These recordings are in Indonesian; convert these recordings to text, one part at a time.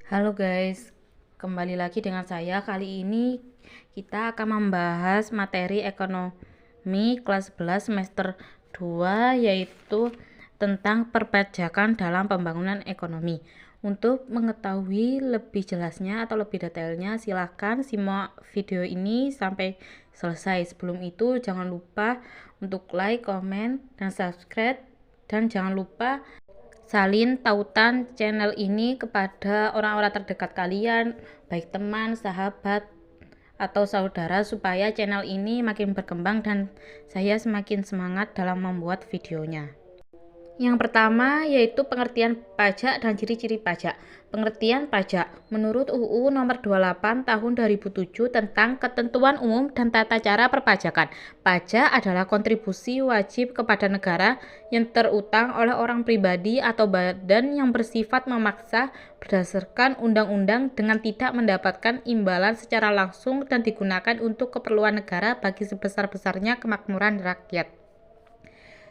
Halo guys, kembali lagi dengan saya. Kali ini kita akan membahas materi ekonomi kelas 11 semester 2, yaitu tentang perpajakan dalam pembangunan ekonomi. Untuk mengetahui lebih jelasnya atau lebih detailnya, silahkan simak video ini sampai selesai. Sebelum itu jangan lupa untuk like, komen, dan subscribe, dan jangan lupa salin tautan channel ini kepada orang-orang terdekat kalian, baik teman, sahabat, atau saudara, supaya channel ini makin berkembang dan saya semakin semangat dalam membuat videonya. Yang pertama yaitu pengertian pajak dan ciri-ciri pajak. Pengertian pajak menurut UU Nomor 28 Tahun 2007 tentang Ketentuan Umum dan Tata Cara Perpajakan. Pajak adalah kontribusi wajib kepada negara yang terutang oleh orang pribadi atau badan yang bersifat memaksa berdasarkan undang-undang dengan tidak mendapatkan imbalan secara langsung dan digunakan untuk keperluan negara bagi sebesar-besarnya kemakmuran rakyat.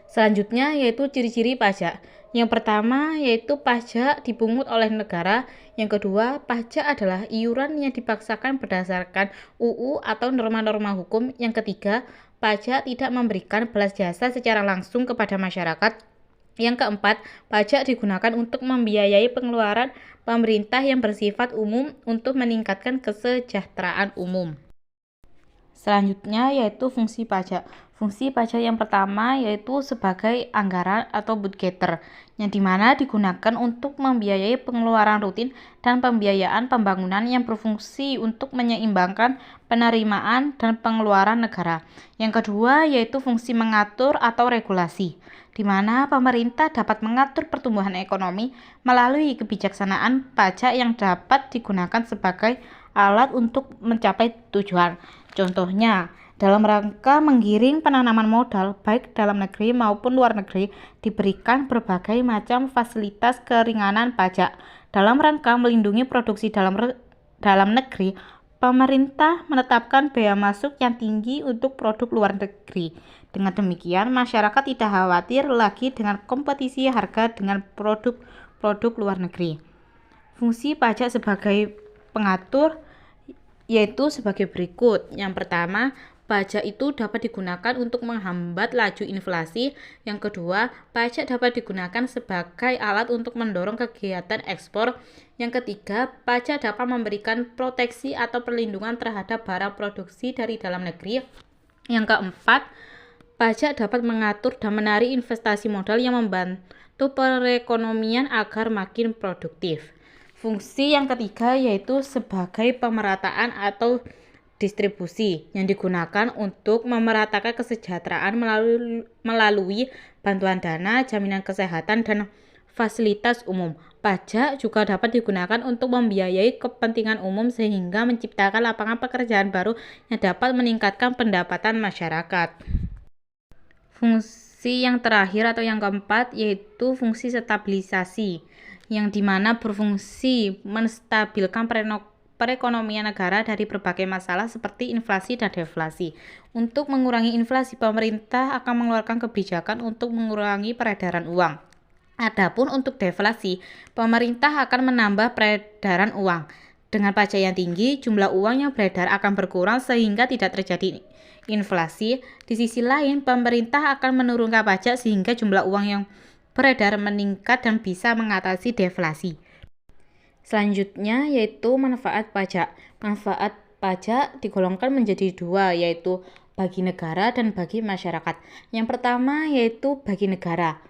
Selanjutnya yaitu ciri-ciri pajak. Yang pertama yaitu pajak dipungut oleh negara. Yang kedua, pajak adalah iuran yang dipaksakan berdasarkan UU atau norma-norma hukum. Yang ketiga, pajak tidak memberikan balas jasa secara langsung kepada masyarakat. Yang keempat, pajak digunakan untuk membiayai pengeluaran pemerintah yang bersifat umum untuk meningkatkan kesejahteraan umum. Selanjutnya yaitu fungsi pajak. Fungsi pajak yang pertama yaitu sebagai anggaran atau budgeter, yang dimana digunakan untuk membiayai pengeluaran rutin dan pembiayaan pembangunan yang berfungsi untuk menyeimbangkan penerimaan dan pengeluaran negara. Yang kedua yaitu fungsi mengatur atau regulasi, di mana pemerintah dapat mengatur pertumbuhan ekonomi melalui kebijaksanaan pajak yang dapat digunakan sebagai alat untuk mencapai tujuan. Contohnya, dalam rangka menggiring penanaman modal baik dalam negeri maupun luar negeri, diberikan berbagai macam fasilitas keringanan pajak. Dalam rangka melindungi produksi dalam negeri, pemerintah menetapkan bea masuk yang tinggi untuk produk luar negeri. Dengan demikian, masyarakat tidak khawatir lagi dengan kompetisi harga dengan produk-produk luar negeri. Fungsi pajak sebagai pengatur yaitu sebagai berikut. Yang pertama, pajak itu dapat digunakan untuk menghambat laju inflasi. Yang kedua, pajak dapat digunakan sebagai alat untuk mendorong kegiatan ekspor. Yang ketiga, pajak dapat memberikan proteksi atau perlindungan terhadap barang produksi dari dalam negeri. Yang keempat, pajak dapat mengatur dan menarik investasi modal yang membantu perekonomian agar makin produktif. Fungsi yang ketiga yaitu sebagai pemerataan atau distribusi, yang digunakan untuk memeratakan kesejahteraan melalui bantuan dana, jaminan kesehatan, dan fasilitas umum. Pajak juga dapat digunakan untuk membiayai kepentingan umum sehingga menciptakan lapangan pekerjaan baru yang dapat meningkatkan pendapatan masyarakat. Fungsi yang terakhir atau yang keempat yaitu fungsi stabilisasi, yang dimana berfungsi menstabilkan perekonomian negara dari berbagai masalah seperti inflasi dan deflasi. Untuk mengurangi inflasi, pemerintah akan mengeluarkan kebijakan untuk mengurangi peredaran uang. Adapun untuk deflasi, pemerintah akan menambah peredaran uang. Dengan pajak yang tinggi, jumlah uang yang beredar akan berkurang sehingga tidak terjadi inflasi. Di sisi lain, pemerintah akan menurunkan pajak sehingga jumlah uang yang beredar meningkat dan bisa mengatasi deflasi. Selanjutnya yaitu manfaat pajak. Manfaat pajak digolongkan menjadi dua, yaitu bagi negara dan bagi masyarakat. Yang pertama yaitu bagi negara.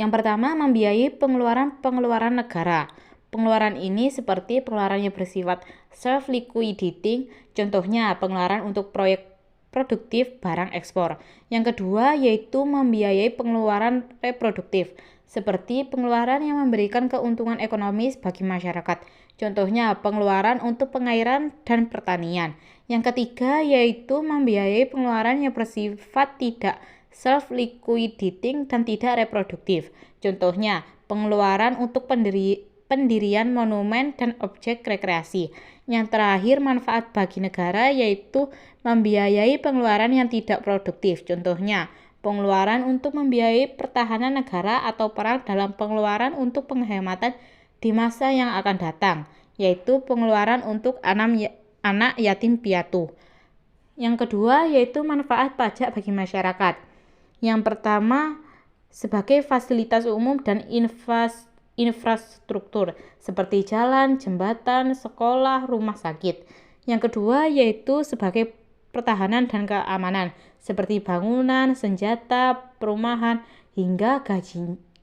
Yang pertama, membiayai pengeluaran negara. Pengeluaran ini seperti pengeluaran yang bersifat self-liquidating, contohnya pengeluaran untuk proyek produktif barang ekspor. Yang kedua yaitu membiayai pengeluaran reproduktif, seperti pengeluaran yang memberikan keuntungan ekonomis bagi masyarakat. Contohnya pengeluaran untuk pengairan dan pertanian. Yang ketiga yaitu membiayai pengeluaran yang bersifat tidak self-liquidating dan tidak reproduktif. Contohnya pengeluaran untuk pendirian monumen dan objek rekreasi. Yang terakhir, manfaat bagi negara yaitu membiayai pengeluaran yang tidak produktif. Contohnya, pengeluaran untuk membiayai pertahanan negara atau perang dalam pengeluaran untuk penghematan di masa yang akan datang, yaitu pengeluaran untuk anak yatim piatu. Yang kedua yaitu manfaat pajak bagi masyarakat. Yang pertama, sebagai fasilitas umum dan infrastruktur seperti jalan, jembatan, sekolah, rumah sakit. Yang kedua yaitu sebagai pertahanan dan keamanan seperti bangunan, senjata, perumahan, hingga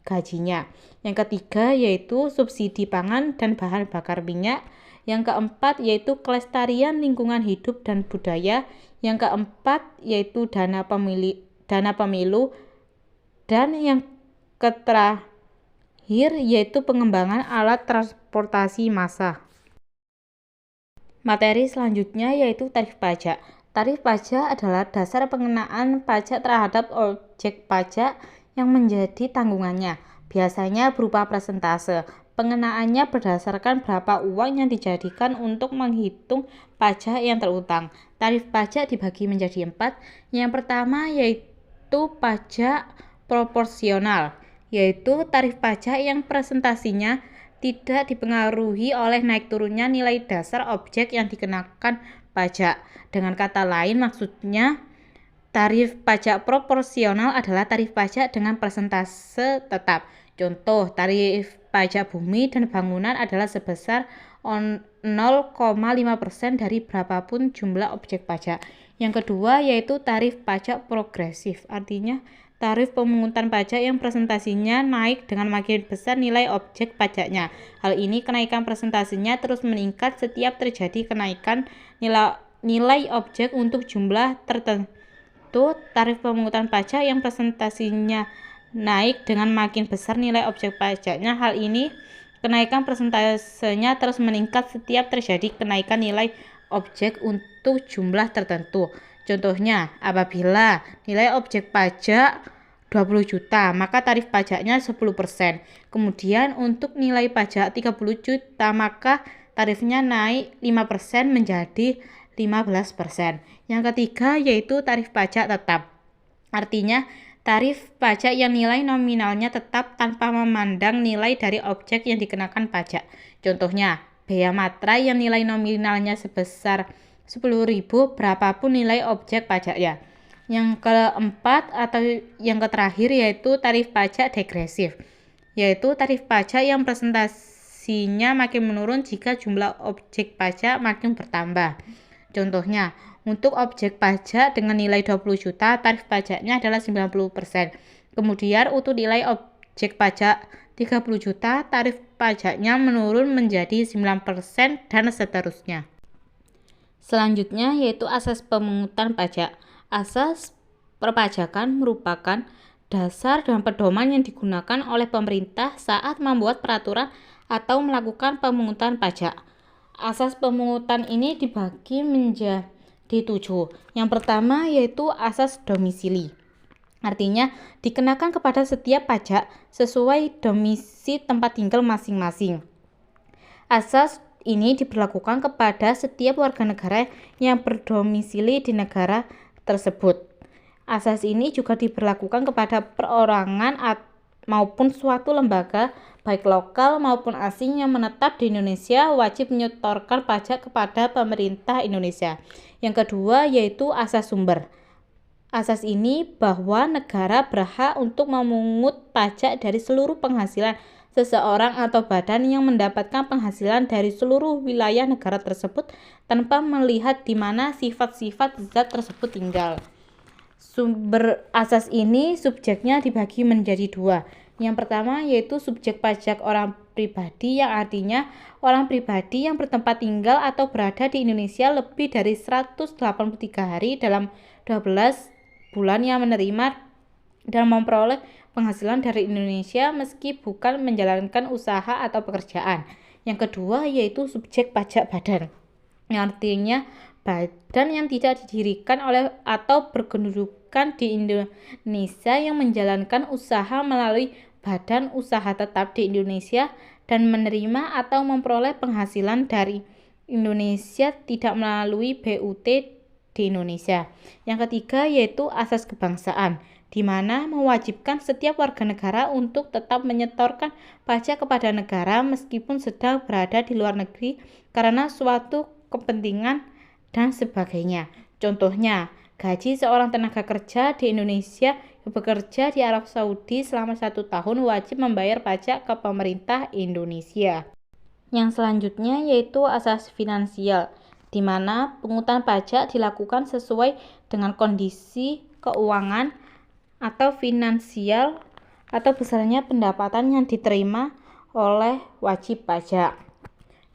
gajinya. Yang ketiga yaitu subsidi pangan dan bahan bakar minyak. Yang keempat yaitu kelestarian lingkungan hidup dan budaya. Yang keempat yaitu dana pemilu. Dan yang terakhir yaitu pengembangan alat transportasi massal. Materi selanjutnya yaitu tarif pajak. Tarif pajak adalah dasar pengenaan pajak terhadap objek pajak yang menjadi tanggungannya. Biasanya berupa persentase. Pengenaannya berdasarkan berapa uang yang dijadikan untuk menghitung pajak yang terutang. Tarif pajak dibagi menjadi 4. Yang pertama yaitu pajak proporsional, yaitu tarif pajak yang presentasinya tidak dipengaruhi oleh naik turunnya nilai dasar objek yang dikenakan pajak. Dengan kata lain, maksudnya tarif pajak proporsional adalah tarif pajak dengan persentase tetap. Contoh, tarif pajak bumi dan bangunan adalah sebesar 0,5% dari berapapun jumlah objek pajak. Yang kedua yaitu tarif pajak progresif, artinya tarif pemungutan pajak yang presentasinya naik dengan makin besar nilai objek pajaknya. Hal ini kenaikan presentasinya terus meningkat setiap terjadi kenaikan nilai objek untuk jumlah tertentu. Tarif pemungutan pajak yang presentasinya naik dengan makin besar nilai objek pajaknya. Hal ini kenaikan persentasenya terus meningkat setiap terjadi kenaikan nilai objek untuk jumlah tertentu. Contohnya, apabila nilai objek pajak 20 juta, maka tarif pajaknya 10%. Kemudian untuk nilai pajak 30 juta, maka tarifnya naik 5% menjadi 15%. Yang ketiga yaitu tarif pajak tetap. Artinya, tarif pajak yang nilai nominalnya tetap tanpa memandang nilai dari objek yang dikenakan pajak. Contohnya, bea materai yang nilai nominalnya sebesar 10.000 berapapun nilai objek pajaknya. Yang keempat atau yang terakhir yaitu tarif pajak degresif, yaitu tarif pajak yang presentasinya makin menurun jika jumlah objek pajak makin bertambah. Contohnya, untuk objek pajak dengan nilai 20 juta, tarif pajaknya adalah 90%. Kemudian untuk nilai objek pajak 30 juta, tarif pajaknya menurun menjadi 9% dan seterusnya. Selanjutnya yaitu asas pemungutan pajak. Asas perpajakan merupakan dasar dan pedoman yang digunakan oleh pemerintah saat membuat peraturan atau melakukan pemungutan pajak. Asas pemungutan ini dibagi menjadi 7. Yang pertama yaitu asas domisili. Artinya dikenakan kepada setiap pajak sesuai domisili tempat tinggal masing-masing. Asas ini diberlakukan kepada setiap warga negara yang berdomisili di negara tersebut. Asas ini juga diberlakukan kepada perorangan maupun suatu lembaga baik lokal maupun asing yang menetap di Indonesia wajib menyetorkan pajak kepada pemerintah Indonesia. Yang kedua yaitu asas sumber. Asas ini bahwa negara berhak untuk memungut pajak dari seluruh penghasilan seseorang atau badan yang mendapatkan penghasilan dari seluruh wilayah negara tersebut tanpa melihat di mana sifat-sifat zat tersebut tinggal. Sumber asas ini subjeknya dibagi menjadi 2. Yang pertama yaitu subjek pajak orang pribadi, yang artinya orang pribadi yang bertempat tinggal atau berada di Indonesia lebih dari 183 hari dalam 12 bulan yang menerima dan memperoleh penghasilan dari Indonesia meski bukan menjalankan usaha atau pekerjaan. Yang kedua yaitu subjek pajak badan, yang artinya badan yang tidak didirikan oleh atau berkedudukan di Indonesia yang menjalankan usaha melalui badan usaha tetap di Indonesia dan menerima atau memperoleh penghasilan dari Indonesia tidak melalui BUT di Indonesia. Yang ketiga yaitu asas kebangsaan, di mana mewajibkan setiap warga negara untuk tetap menyetorkan pajak kepada negara meskipun sedang berada di luar negeri karena suatu kepentingan dan sebagainya. Contohnya, gaji seorang tenaga kerja di Indonesia yang bekerja di Arab Saudi selama 1 tahun wajib membayar pajak ke pemerintah Indonesia. Yang selanjutnya yaitu asas finansial, di mana pungutan pajak dilakukan sesuai dengan kondisi keuangan atau finansial atau besarnya pendapatan yang diterima oleh wajib pajak.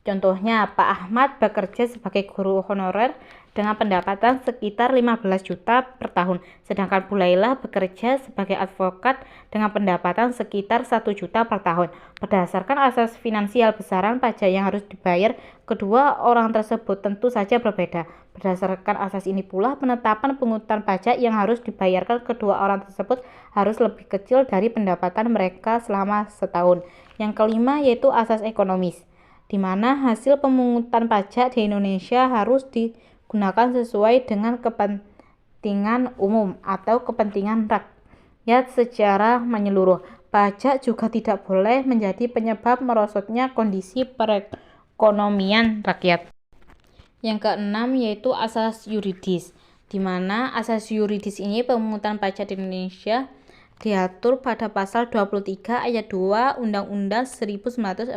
Contohnya, Pak Ahmad bekerja sebagai guru honorer dengan pendapatan sekitar 15 juta per tahun, sedangkan Bu Laila bekerja sebagai advokat dengan pendapatan sekitar 1 juta per tahun. Berdasarkan asas finansial, besaran pajak yang harus dibayar kedua orang tersebut tentu saja berbeda. Berdasarkan asas ini pula, penetapan pungutan pajak yang harus dibayarkan kedua orang tersebut harus lebih kecil dari pendapatan mereka selama setahun. Yang kelima yaitu asas ekonomis, di mana hasil pemungutan pajak di Indonesia harus digunakan sesuai dengan kepentingan umum atau kepentingan rakyat secara menyeluruh. Pajak juga tidak boleh menjadi penyebab merosotnya kondisi perekonomian rakyat. Yang keenam yaitu asas yuridis, di mana asas yuridis ini pemungutan pajak di Indonesia diatur pada pasal 23 ayat 2 Undang-Undang 1945.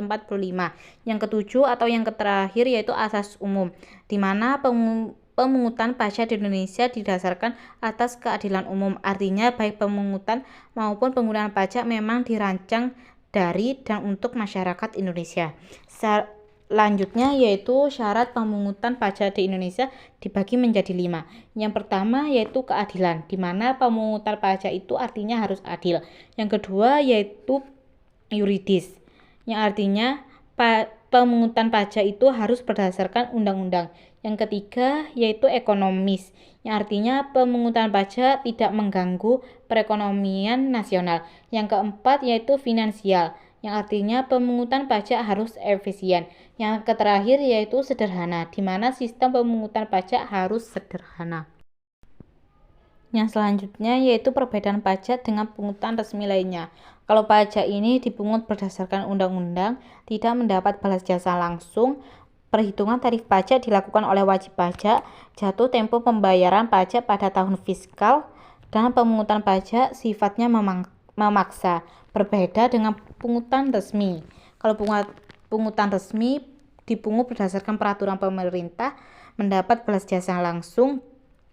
Yang ketujuh atau yang terakhir yaitu asas umum, di mana pemungutan pajak di Indonesia didasarkan atas keadilan umum. Artinya baik pemungutan maupun penggunaan pajak memang dirancang dari dan untuk masyarakat Indonesia. Selanjutnya yaitu syarat pemungutan pajak di Indonesia dibagi menjadi 5. Yang pertama yaitu keadilan, di mana pemungutan pajak itu artinya harus adil. Yang kedua yaitu yuridis, yang artinya pemungutan pajak itu harus berdasarkan undang-undang. Yang ketiga yaitu ekonomis, yang artinya pemungutan pajak tidak mengganggu perekonomian nasional. Yang keempat yaitu finansial, yang artinya pemungutan pajak harus efisien. Yang terakhir yaitu sederhana, di mana sistem pemungutan pajak harus sederhana. Yang selanjutnya yaitu perbedaan pajak dengan pungutan resmi lainnya. Kalau pajak ini dipungut berdasarkan undang-undang, tidak mendapat balas jasa langsung, perhitungan tarif pajak dilakukan oleh wajib pajak, jatuh tempo pembayaran pajak pada tahun fiskal, dan pemungutan pajak sifatnya memaksa, berbeda dengan pungutan resmi. Kalau pungutan resmi dipungut berdasarkan peraturan pemerintah, mendapat balas jasa langsung,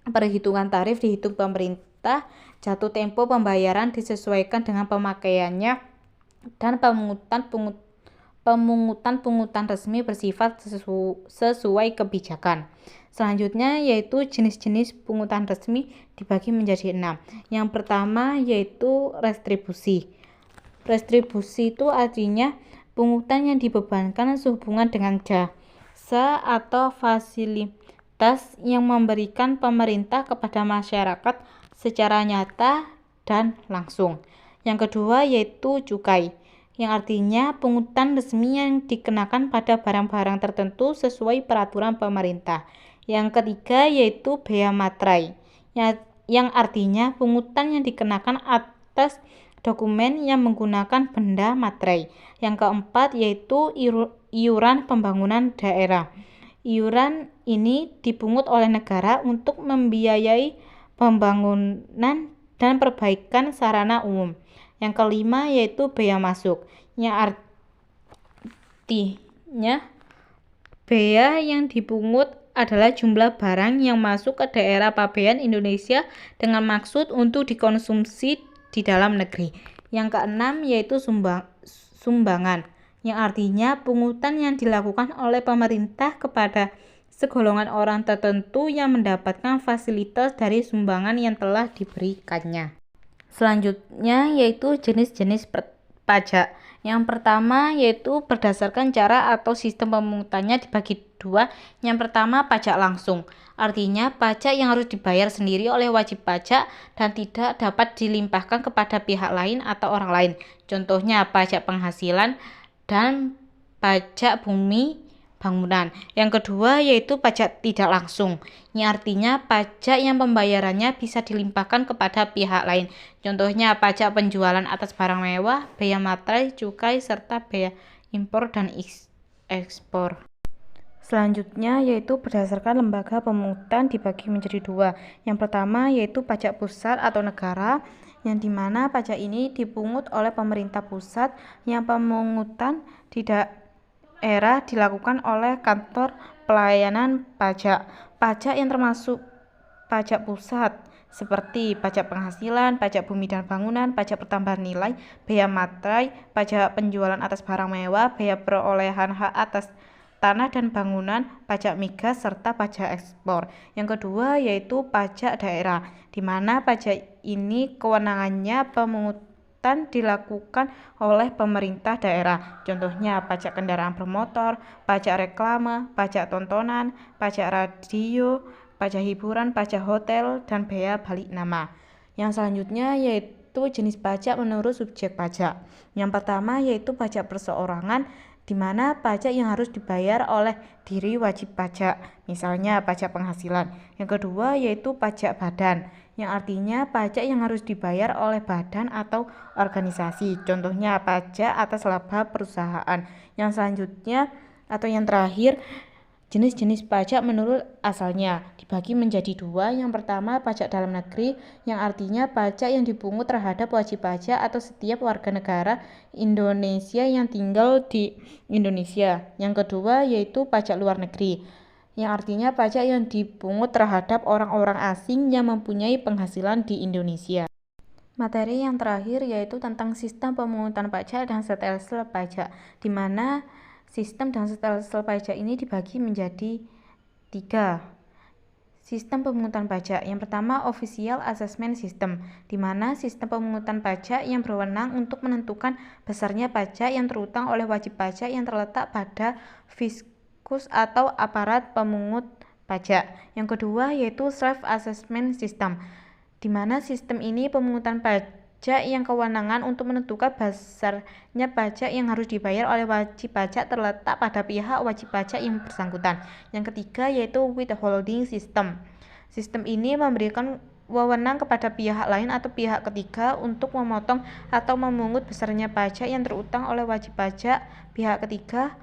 perhitungan tarif dihitung pemerintah, jatuh tempo pembayaran disesuaikan dengan pemakaiannya, dan pungutan resmi bersifat sesuai kebijakan. Selanjutnya yaitu jenis-jenis pungutan resmi dibagi menjadi 6. Yang pertama yaitu restribusi. Restribusi itu artinya pungutan yang dibebankan sehubungan dengan jasa atau fasilitas yang memberikan pemerintah kepada masyarakat secara nyata dan langsung. Yang kedua yaitu cukai, yang artinya pungutan resmi yang dikenakan pada barang-barang tertentu sesuai peraturan pemerintah. Yang ketiga yaitu bea materai, yang artinya pungutan yang dikenakan atas dokumen yang menggunakan benda materai. Yang keempat yaitu iuran pembangunan daerah. Iuran ini dipungut oleh negara untuk membiayai pembangunan dan perbaikan sarana umum. Yang kelima yaitu bea masuk, yang artinya bea yang dipungut adalah jumlah barang yang masuk ke daerah pabean Indonesia dengan maksud untuk dikonsumsi di dalam negeri. Yang keenam yaitu sumbangan, yang artinya pungutan yang dilakukan oleh pemerintah kepada segolongan orang tertentu yang mendapatkan fasilitas dari sumbangan yang telah diberikannya. Selanjutnya yaitu jenis-jenis pajak. Yang pertama yaitu berdasarkan cara atau sistem pemungutannya dibagi 2. Yang pertama pajak langsung, artinya pajak yang harus dibayar sendiri oleh wajib pajak dan tidak dapat dilimpahkan kepada pihak lain atau orang lain. Contohnya pajak penghasilan dan pajak bumi, bangunan. Yang kedua yaitu pajak tidak langsung. Ini artinya pajak yang pembayarannya bisa dilimpahkan kepada pihak lain. Contohnya pajak penjualan atas barang mewah, bea materai, cukai, serta bea impor dan ekspor. Selanjutnya yaitu berdasarkan lembaga pemungutan dibagi menjadi dua. Yang pertama yaitu pajak pusat atau negara, yang dimana pajak ini dipungut oleh pemerintah pusat, yang pemungutan di daerah dilakukan oleh kantor pelayanan pajak. Pajak yang termasuk pajak pusat seperti pajak penghasilan, pajak bumi dan bangunan, pajak pertambahan nilai, bea materai, pajak penjualan atas barang mewah, bea perolehan hak atas tanah dan bangunan, pajak migas, serta pajak ekspor. Yang kedua yaitu pajak daerah, di mana pajak ini kewenangannya pemungutan dilakukan oleh pemerintah daerah. Contohnya pajak kendaraan bermotor, pajak reklame, pajak tontonan, pajak radio, pajak hiburan, pajak hotel, dan bea balik nama. Yang selanjutnya yaitu jenis pajak menurut subjek pajak. Yang pertama yaitu pajak perseorangan, di mana pajak yang harus dibayar oleh diri wajib pajak, misalnya pajak penghasilan. Yang kedua yaitu pajak badan, yang artinya pajak yang harus dibayar oleh badan atau organisasi, contohnya pajak atas laba perusahaan. Yang selanjutnya atau yang terakhir, jenis-jenis pajak menurut asalnya dibagi menjadi dua. Yang pertama pajak dalam negeri, yang artinya pajak yang dipungut terhadap wajib pajak atau setiap warga negara Indonesia yang tinggal di Indonesia. Yang kedua yaitu pajak luar negeri, yang artinya pajak yang dipungut terhadap orang-orang asing yang mempunyai penghasilan di Indonesia. Materi yang terakhir yaitu tentang sistem pemungutan pajak dan stelsel pajak, di mana sistem dan stelsel pajak ini dibagi menjadi 3. Sistem pemungutan pajak. Yang pertama Official Assessment System, di mana sistem pemungutan pajak yang berwenang untuk menentukan besarnya pajak yang terutang oleh wajib pajak yang terletak pada fiskus atau aparat pemungut pajak. Yang kedua yaitu Self Assessment System, di mana sistem ini pemungutan pajak yang kewenangan untuk menentukan besarnya pajak yang harus dibayar oleh wajib pajak terletak pada pihak wajib pajak yang bersangkutan. Yang ketiga yaitu Withholding System. Sistem ini memberikan wewenang kepada pihak lain atau pihak ketiga untuk memotong atau memungut besarnya pajak yang terutang oleh wajib pajak. Pihak ketiga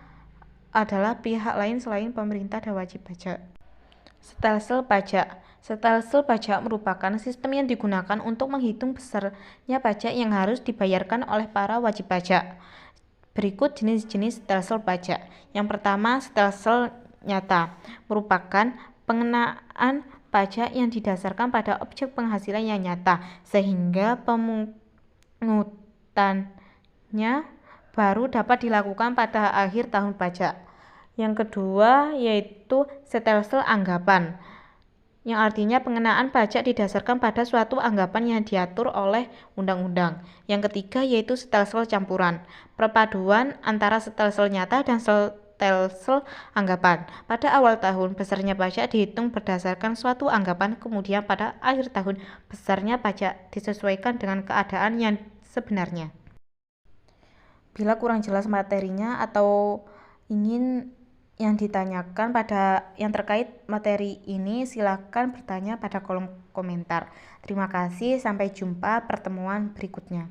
adalah pihak lain selain pemerintah dan wajib pajak. Stelsel pajak. Stelsel pajak merupakan sistem yang digunakan untuk menghitung besarnya pajak yang harus dibayarkan oleh para wajib pajak. Berikut jenis-jenis stelsel pajak. Yang pertama, stelsel nyata, merupakan pengenaan pajak yang didasarkan pada objek penghasilan yang nyata, sehingga pemungutannya baru dapat dilakukan pada akhir tahun pajak. Yang kedua yaitu stelsel anggapan, yang artinya pengenaan pajak didasarkan pada suatu anggapan yang diatur oleh undang-undang. Yang ketiga yaitu stelsel campuran, perpaduan antara stelsel nyata dan stelsel anggapan. Pada awal tahun besarnya pajak dihitung berdasarkan suatu anggapan, kemudian pada akhir tahun besarnya pajak disesuaikan dengan keadaan yang sebenarnya. Bila kurang jelas materinya atau ingin yang ditanyakan pada yang terkait materi ini, silakan bertanya pada kolom komentar. Terima kasih, sampai jumpa pertemuan berikutnya.